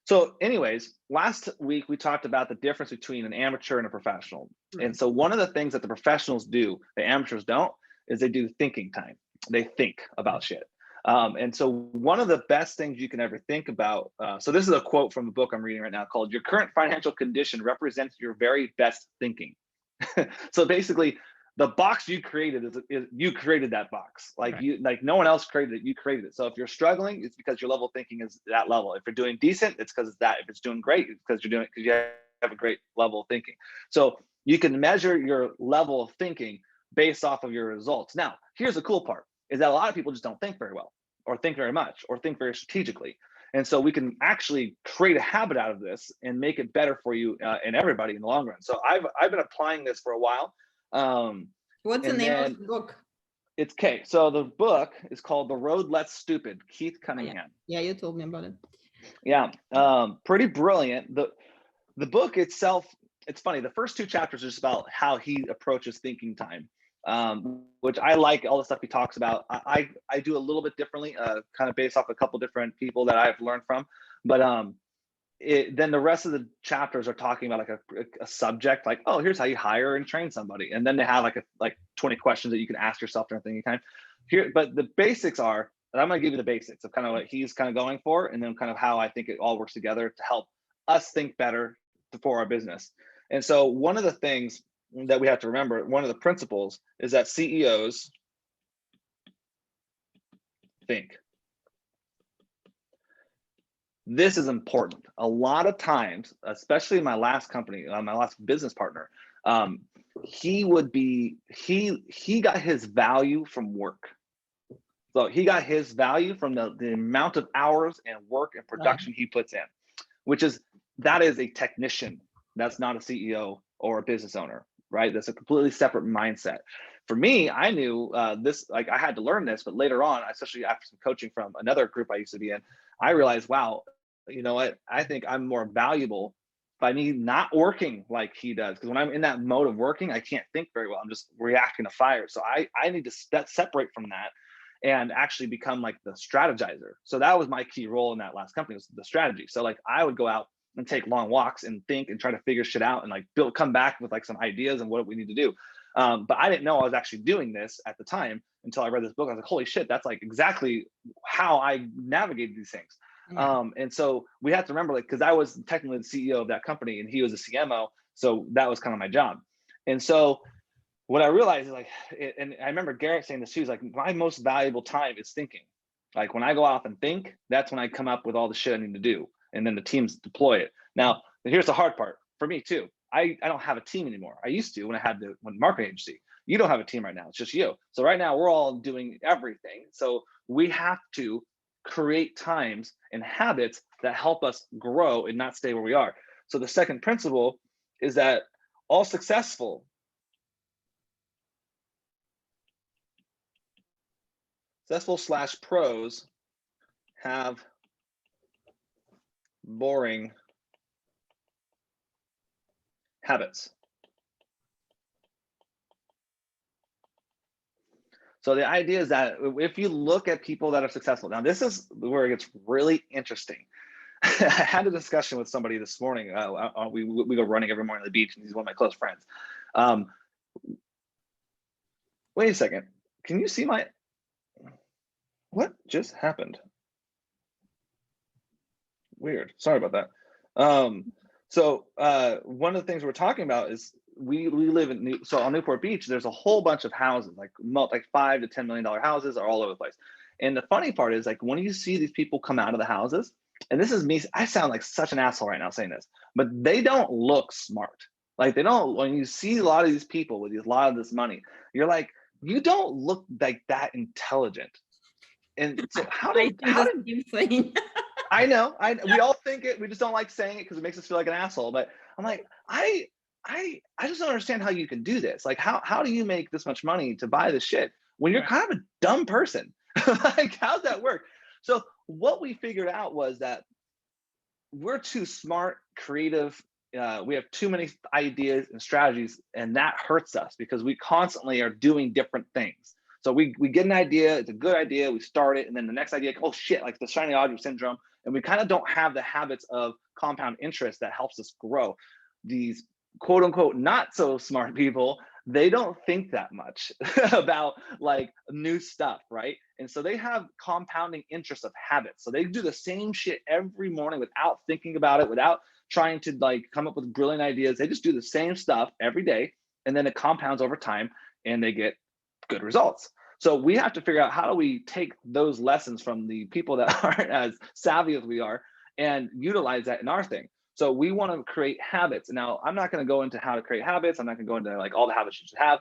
So, anyways, last week we talked about the difference between an amateur and a professional. And Right. so, one of the things that the professionals do, the amateurs don't, is they do thinking time. They think about shit. And so, one of the best things you can ever think about. So, this is a quote from the book I'm reading right now called "Your current financial condition represents your very best thinking." So basically, the box you created is you created that box. Like Right. you, like no one else created it. You created it. So if you're struggling, it's because your level of thinking is that level. If you're doing decent, it's because it's that. If it's doing great, it's because you're doing because you have a great level of thinking. So you can measure your level of thinking based off of your results. Now, here's the cool part: is that a lot of people just don't think very well, or think very much, or think very strategically. And so we can actually create a habit out of this and make it better for you and everybody in the long run. So I've been applying this for a while, um, What's the and name of then the book? it's K. So the book is called The Road Less Stupid, Keith Oh, yeah. Cunningham. Yeah, you told me about it. Yeah, pretty brilliant. The book itself, it's funny. The first two chapters are just about how he approaches thinking time, which I like all the stuff he talks about. I do a little bit differently, kind of based off a couple different people that I've learned from. But then the rest of the chapters are talking about like a subject, like, oh, here's how you hire and train somebody, and then they have like 20 questions that you can ask yourself during thinking time. Here, but the basics are, and I'm going to give you the basics of kind of what he's kind of going for, and then kind of how I think it all works together to help us think better for our business. And so one of the things that we have to remember, one of the principles is that CEOs think. This is important. A lot of times, especially my last company, my last business partner, he got his value from work. So he got his value from the amount of hours and work and Right. production he puts in, which is that is a technician. That's not a CEO or a business owner, right? That's a completely separate mindset. For me, I knew this, like I had to learn this, but later on, especially after some coaching from another group I used to be in, I realized, wow, you know what? I think I'm more valuable by me not working like he does. Because when I'm in that mode of working, I can't think very well. I'm just reacting to fire. So I need to separate from that and actually become like the strategizer. So that was my key role in that last company, was the strategy. So like I would go out and take long walks and think and try to figure shit out and like come back with like some ideas and what we need to do. But I didn't know I was actually doing this at the time until I read this book. I was like, holy shit, that's like exactly how I navigated these things. Right. And so we have to remember, like, because I was technically the CEO of that company and he was a CMO, so that was kind of my job. And so what I realized is like, and I remember Garrett saying this too, is like, my most valuable time is thinking. Like when I go off and think, that's when I come up with all the shit I need to do. And then the teams deploy it. Now, here's the hard part for me too. I don't have a team anymore. I used to when I had the marketing agency. You don't have a team right now. It's just you. So right now we're all doing everything. So we have to create times and habits that help us grow and not stay where we are. So the second principle is that all successful slash pros have boring habits. So the idea is that if you look at people that are successful, now this is where it gets really interesting. I had a discussion with somebody this morning. We go running every morning at the beach, and he's one of my close friends. Um, wait a second. Can you see my? What just happened? Weird. Sorry about that. So one of the things we're talking about is we live in so on Newport Beach. There's a whole bunch of houses, like $5 to $10 million houses, are all over the place. And the funny part is, like, when you see these people come out of the houses, and this is me. I sound like such an asshole right now saying this, but they don't look smart. Like they don't. When you see a lot of these people with a lot of this money, you're like, you don't look like that intelligent. And so I do how the did same thing. I know. We all think it. We just don't like saying it because it makes us feel like an asshole. But I'm like, I just don't understand how you can do this. Like, how do you make this much money to buy this shit when you're Right. kind of a dumb person? Like, how's that work? So what we figured out was that we're too smart, creative. We have too many ideas and strategies, and that hurts us because we constantly are doing different things. So we get an idea, it's a good idea, we start it, and then the next idea, oh shit, like the shiny object syndrome, and we kind of don't have the habits of compound interest that helps us grow. These quote unquote not so smart people, they don't think that much about like new stuff, right? And so they have compounding interest of habits. So they do the same shit every morning without thinking about it, without trying to like come up with brilliant ideas. They just do the same stuff every day, and then it compounds over time and they get good results. So we have to figure out, how do we take those lessons from the people that aren't as savvy as we are and utilize that in our thing. So we want to create habits. Now, I'm not going to go into how to create habits. I'm not going to go into like all the habits you should have.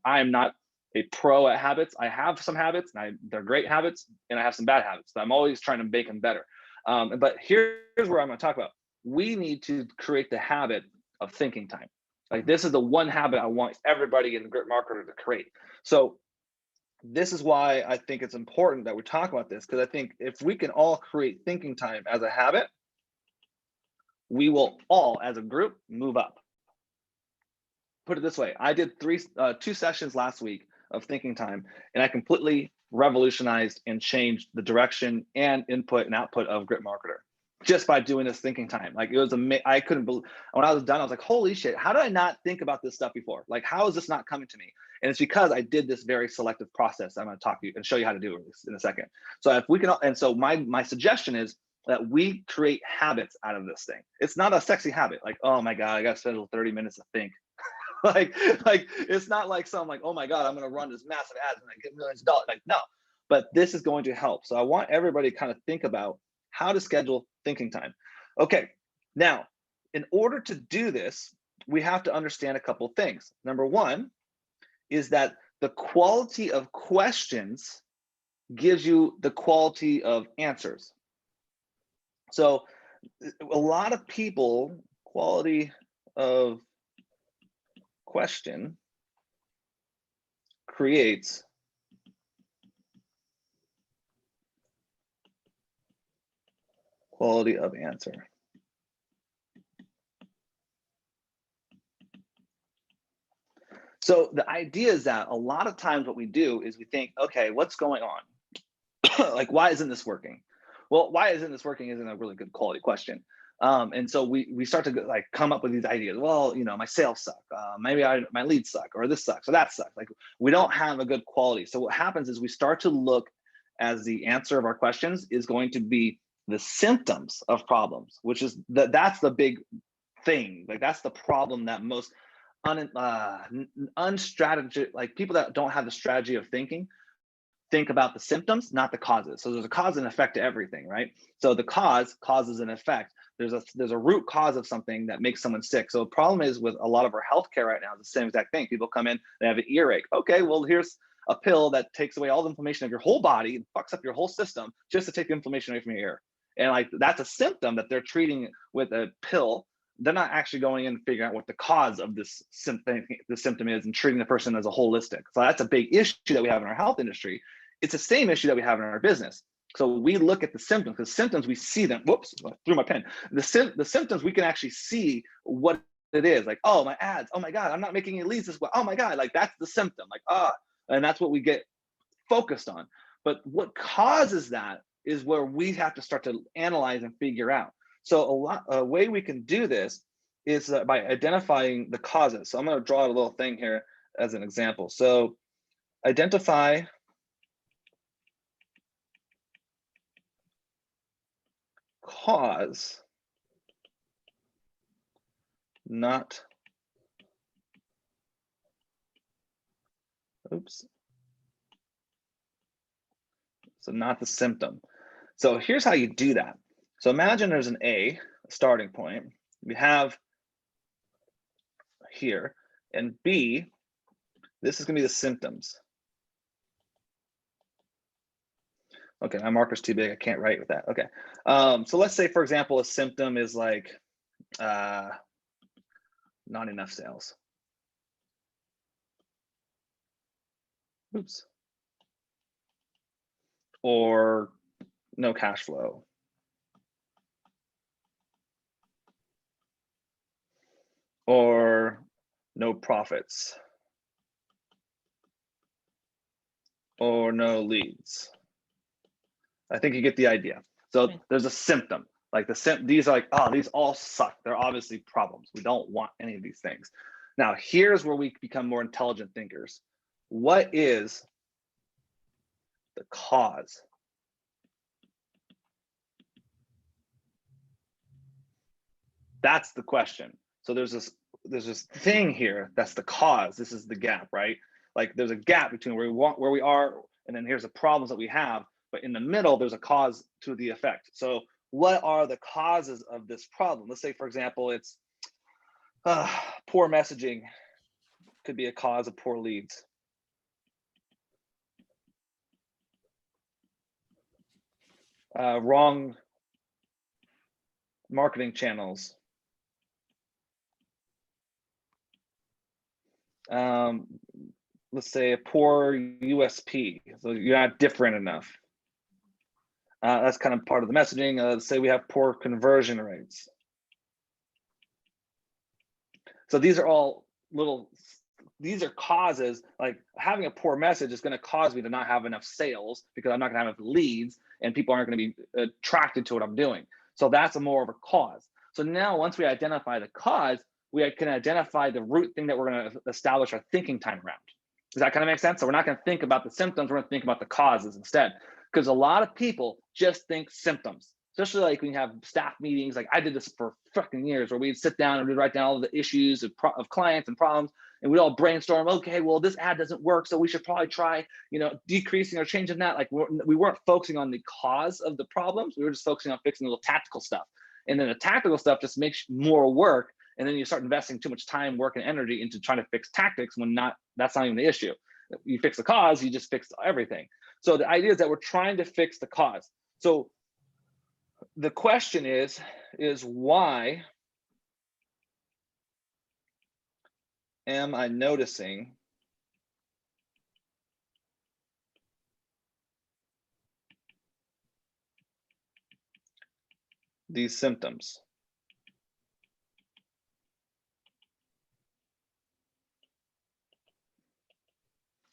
I am not a pro at habits. I have some habits, and they're great habits, and I have some bad habits. But I'm always trying to make them better. But here's where I'm going to talk about. We need to create the habit of thinking time. Like, this is the one habit I want everybody in the Grit Marketer to create. So this is why I think it's important that we talk about this, because I think if we can all create thinking time as a habit, we will all, as a group, move up. Put it this way, I did 2 sessions last week of thinking time, and I completely revolutionized and changed the direction and input and output of Grit Marketer just by doing this thinking time. Like, it was amazing. I couldn't believe, when I was done, I was like, holy shit, how did I not think about this stuff before? Like, how is this not coming to me? And it's because I did this very selective process. I'm going to talk to you and show you how to do it in a second. So if we can, and so my suggestion is that we create habits out of this thing. It's not a sexy habit. Like, oh my God, I got to spend 30 minutes to think. like it's not like some like, oh my God, I'm going to run this massive ads and I get millions of dollars. Like, no, but this is going to help. So I want everybody to kind of think about how to schedule thinking time. Okay, now, in order to do this, we have to understand a couple of things. Number one is that the quality of questions gives you the quality of answers. So a lot of people, quality of question creates quality of answer. So the idea is that a lot of times what we do is we think, okay, what's going on? Like, why isn't this working? Well, why isn't this working isn't a really good quality question. And so we start to like come up with these ideas. Well, you know, my sales suck. Maybe my leads suck, or this sucks, or that sucks. Like, we don't have a good quality. So what happens is we start to look, as the answer of our questions is going to be the symptoms of problems, which is that's the big thing. Like, that's the problem that most unstrategic, like people that don't have the strategy of thinking, think about the symptoms, not the causes. So there's a cause and effect to everything, right? So the cause causes an effect. There's a root cause of something that makes someone sick. So the problem is with a lot of our healthcare right now, the same exact thing. People come in, they have an earache. Okay, well, here's a pill that takes away all the inflammation of your whole body and fucks up your whole system just to take the inflammation away from your ear. And like, that's a symptom that they're treating with a pill. They're not actually going in and figuring out what the cause of the symptom is and treating the person as a holistic. So that's a big issue that we have in our health industry. It's the same issue that we have in our business. So we look at the symptoms, because symptoms, we see them. Whoops, I threw my pen. The symptoms, we can actually see what it is. Like, oh, my ads. Oh my God, I'm not making any leads this well. Oh my God, like, that's the symptom. Like, and that's what we get focused on. But what causes that is where we have to start to analyze and figure out. So a way we can do this is by identifying the causes. So I'm going to draw a little thing here as an example. So identify cause, not, oops. So not the symptom. So here's how you do that. So imagine there's an A starting point. We have here, and B, this is going to be the symptoms. Okay, my marker's too big. I can't write with that. Okay. So let's say, for example, a symptom is like not enough sales. Oops. Or no cash flow. Or no profits. Or no leads. I think you get the idea. So there's a symptom. Like these are like, oh, these all suck. They're obviously problems. We don't want any of these things. Now, here's where we become more intelligent thinkers. What is the cause? That's the question. So there's this thing here that's the cause. This is the gap, right? Like there's a gap between where we are, and then here's the problems that we have. But in the middle, there's a cause to the effect. So what are the causes of this problem? Let's say, for example, it's poor messaging could be a cause of poor leads. Wrong marketing channels. Let's say a poor USP, so you're not different enough. That's kind of part of the messaging. Let's say we have poor conversion rates. So these are all these are causes. Like having a poor message is going to cause me to not have enough sales because I'm not going to have enough leads and people aren't going to be attracted to what I'm doing. So that's more of a cause. So now once we identify the cause, we can identify the root thing that we're going to establish our thinking time around. Does that kind of make sense? So we're not going to think about the symptoms, we're going to think about the causes instead. Because a lot of people just think symptoms, especially like when you have staff meetings. Like I did this for fucking years where we'd sit down and we'd write down all the issues of clients and problems, and we'd all brainstorm, okay, well, this ad doesn't work, so we should probably try, decreasing or changing that. Like we weren't focusing on the cause of the problems. We were just focusing on fixing the little tactical stuff. And then the tactical stuff just makes more work. And then you start investing too much time, work, and energy into trying to fix tactics when that's not even the issue. You fix the cause, you just fix everything. So the idea is that we're trying to fix the cause. So the question is why am I noticing these symptoms?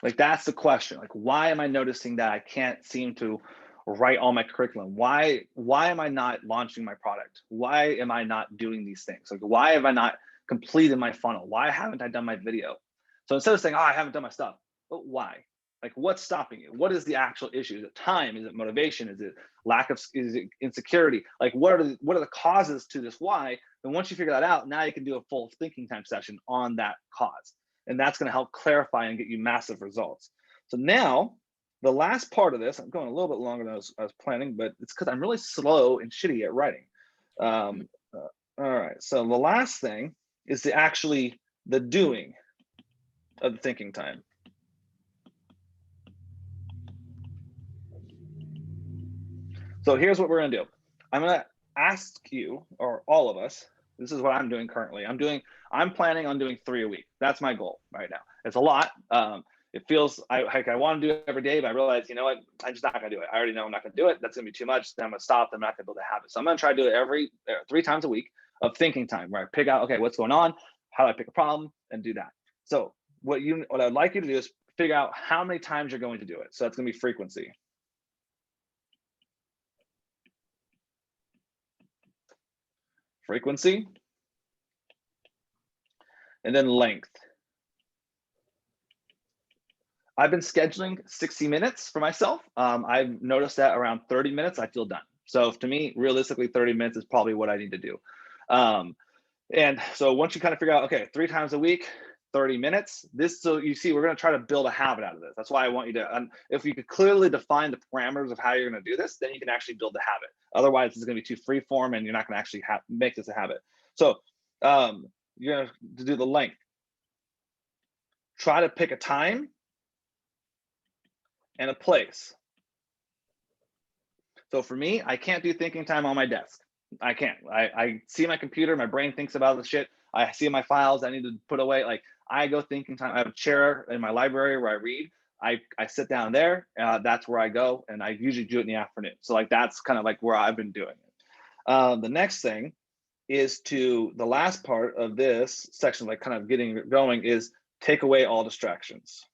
Like that's the question. Like, why am I noticing that I can't seem to write all my curriculum? Why am I not launching my product? Why am I not doing these things? Like, why have I not completed my funnel? Why haven't I done my video? So instead of saying, oh, I haven't done my stuff, but why? Like, what's stopping you? What is the actual issue? Is it time? Is it motivation? Is it is it insecurity? Like, what are the causes to this why? And once you figure that out, now you can do a full thinking time session on that cause. And that's going to help clarify and get you massive results. So now the last part of this, I'm going a little bit longer than I was planning, but it's because I'm really slow and shitty at writing. All right, so the last thing is the doing of the thinking time. So here's what we're gonna do. I'm gonna ask you, or all of us, this is what I'm doing currently. I'm planning on doing 3 a week. That's my goal right now. It's a lot. It feels I want to do it every day, but I realize, you know what, I'm just not gonna do it. I already know I'm not gonna do it. That's gonna be too much. Then I'm gonna stop. I'm not gonna build a habit. So I'm gonna try to do it 3 times a week of thinking time, where I pick out, okay, what's going on? How do I pick a problem and do that? So what I'd like you to do is figure out how many times you're going to do it. So that's gonna be frequency. Frequency. And then length. I've been scheduling 60 minutes for myself. I've noticed that around 30 minutes, I feel done. So to me, realistically, 30 minutes is probably what I need to do. And so once you kind of figure out, okay, 3 times a week, 30 minutes, so you see, we're going to try to build a habit out of this. That's why I want you to, if you could clearly define the parameters of how you're going to do this, then you can actually build the habit. Otherwise, it's going to be too free form and you're not going to actually make this a habit. So you're going to do the length. Try to pick a time and a place. So for me, I can't do thinking time on my desk. I can't. I see my computer, my brain thinks about the shit. I see my files I need to put away. Like I go thinking time. I have a chair in my library where I read. I sit down there. That's where I go, and I usually do it in the afternoon. So like that's kind of like where I've been doing it. The next thing is the last part of this section, like kind of getting going, is take away all distractions.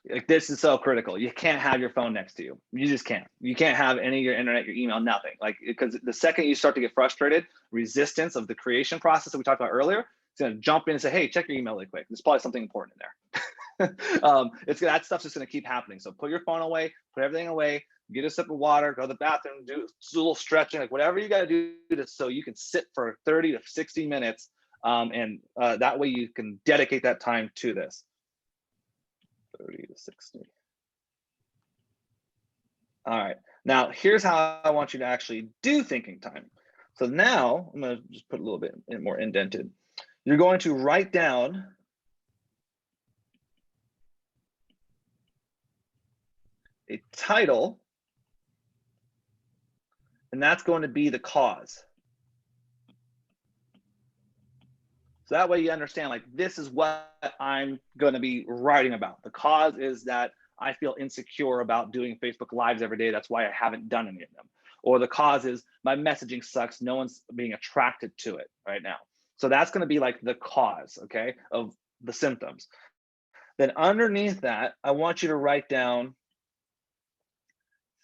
Like, this is so critical. You can't have your phone next to you. You just can't. You can't have any of your internet, your email, nothing. Like, because the second you start to get frustrated, resistance of the creation process that we talked about earlier, it's going to jump in and say, hey, check your email really quick. There's probably something important in there. That stuff's just going to keep happening. So put your phone away, put everything away, get a sip of water, go to the bathroom, do a little stretching, like whatever you got to do so you can sit for 30 to 60 minutes. And that way you can dedicate that time to this. 30 to 60. All right, now here's how I want you to actually do thinking time. So now I'm going to just put a little bit more indented. You're going to write down a title, and that's going to be the cause. So that way you understand, like, this is what I'm going to be writing about. The cause is that I feel insecure about doing Facebook Lives every day. That's why I haven't done any of them. Or the cause is my messaging sucks. No one's being attracted to it right now. So that's going to be like the cause, okay, of the symptoms. Then underneath that, I want you to write down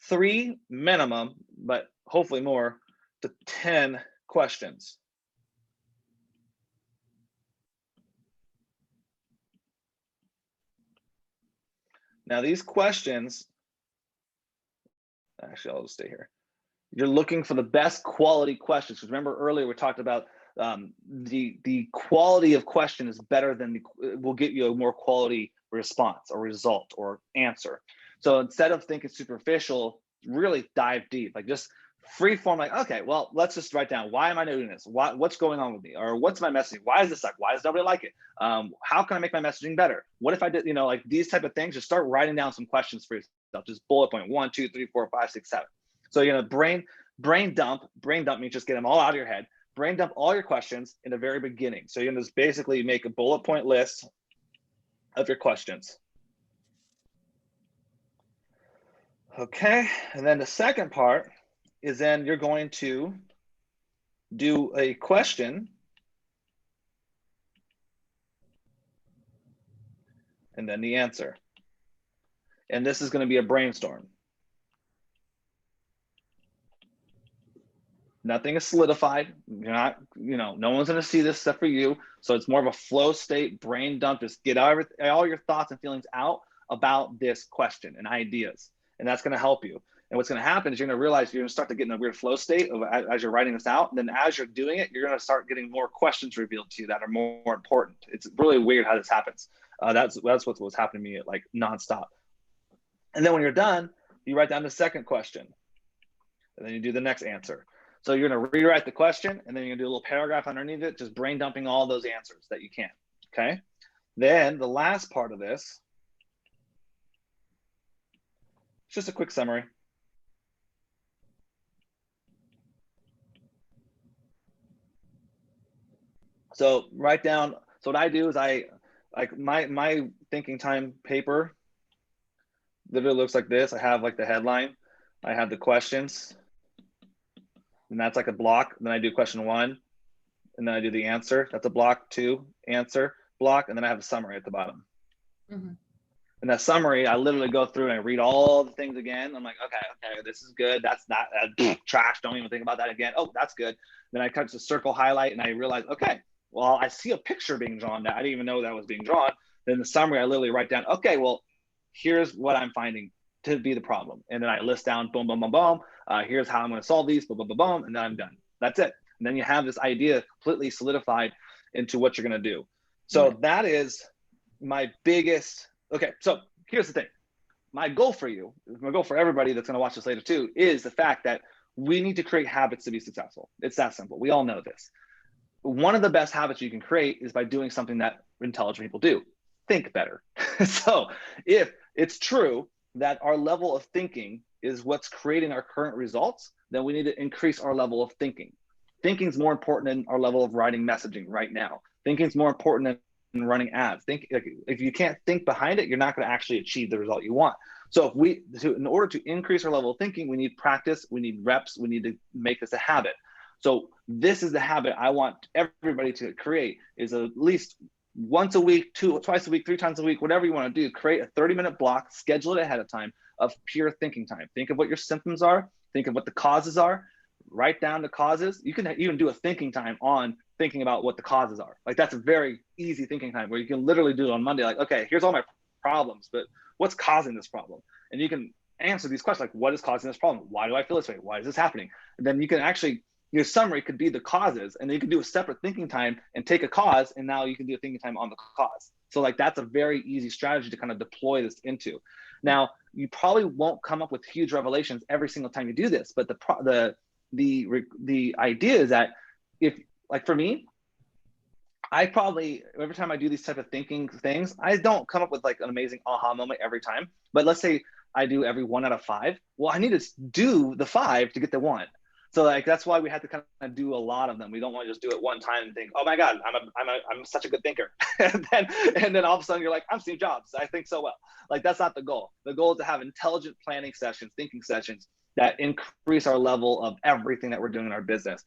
3 minimum, but hopefully more, to 10 questions. Now these questions, actually I'll just stay here. You're looking for the best quality questions. Because remember earlier we talked about the quality of question is better than will get you a more quality response or result or answer. So instead of thinking superficial, really dive deep, like just free form, like, okay, well, let's just write down, why am I doing this? What's going on with me? Or what's my messaging? Why does this suck? Why does nobody like it? How can I make my messaging better? What if I did, like these type of things, just start writing down some questions for yourself. Just bullet point 1, 2, 3, 4, 5, 6, 7. So, brain dump means just get them all out of your head. Brain dump all your questions in the very beginning. So you're gonna just basically make a bullet point list of your questions. Okay, and then the second part is then you're going to do a question and then the answer. And this is going to be a brainstorm. Nothing is solidified. You're not, no one's going to see this stuff for you. So it's more of a flow state, brain dump. Just get all your thoughts and feelings out about this question and ideas. And that's going to help you. And what's going to happen is you're going to realize you're going to start to get in a weird flow state as you're writing this out. And then as you're doing it, you're going to start getting more questions revealed to you that are more important. It's really weird how this happens. That's what's happening to me like nonstop. And then when you're done, you write down the second question. And then you do the next answer. So you're going to rewrite the question, and then you're going to do a little paragraph underneath it, just brain dumping all those answers that you can. Okay. Then the last part of this, it's just a quick summary. So write down. So what I do is I like my thinking time paper literally looks like this. I have like the headline, I have the questions, and that's like a block. Then I do question 1, and then I do the answer. That's a block 2, answer, block, and then I have a summary at the bottom. Mm-hmm. And that summary, I literally go through and I read all the things again. I'm like, okay, this is good. That's not trash. Don't even think about that again. Oh, that's good. Then I cut to circle, highlight, and I realize, okay, well, I see a picture being drawn that I didn't even know that was being drawn. Then the summary, I literally write down, okay, well, here's what I'm finding to be the problem. And then I list down, boom, boom, boom, boom. Here's how I'm going to solve these, boom, boom, boom, boom, and then I'm done. That's it. And then you have this idea completely solidified into what you're going to do. So that is my biggest. Okay, so here's the thing. My goal for you, my goal for everybody that's going to watch this later too, is the fact that we need to create habits to be successful. It's that simple. We all know this. One of the best habits you can create is by doing something that intelligent people do. Think better. So if it's true that our level of thinking is what's creating our current results, then we need to increase our level of thinking. Thinking is more important than our level of writing messaging right now. Thinking is more important than running ads. If you can't think behind it, you're not going to actually achieve the result you want. So in order to increase our level of thinking, we need practice, we need reps, we need to make this a habit. So this is the habit I want everybody to create, is at least once a week, twice a week, 3 times a week, whatever you want to do, create a 30-minute block, schedule it ahead of time of pure thinking time. Think of what your symptoms are, think of what the causes are, write down the causes. You can even do a thinking time on thinking about what the causes are. Like that's a very easy thinking time where you can literally do it on Monday. Like, okay, here's all my problems, but what's causing this problem? And you can answer these questions like, what is causing this problem? Why do I feel this way? Why is this happening? And then you can actually, your summary could be the causes, and then you can do a separate thinking time and take a cause, and now you can do a thinking time on the cause. So like that's a very easy strategy to kind of deploy this into. Now, you probably won't come up with huge revelations every single time you do this, but the idea is that if, like for me, I probably, every time I do these type of thinking things, I don't come up with like an amazing aha moment every time. But let's say I do every 1 out of 5. Well, I need to do the 5 to get the 1. So like that's why we have to kind of do a lot of them. We don't want to just do it one time and think, oh my God, I'm such a good thinker. and then all of a sudden you're like, I'm Steve Jobs. I think so well. Like that's not the goal. The goal is to have intelligent planning sessions, thinking sessions that increase our level of everything that we're doing in our business.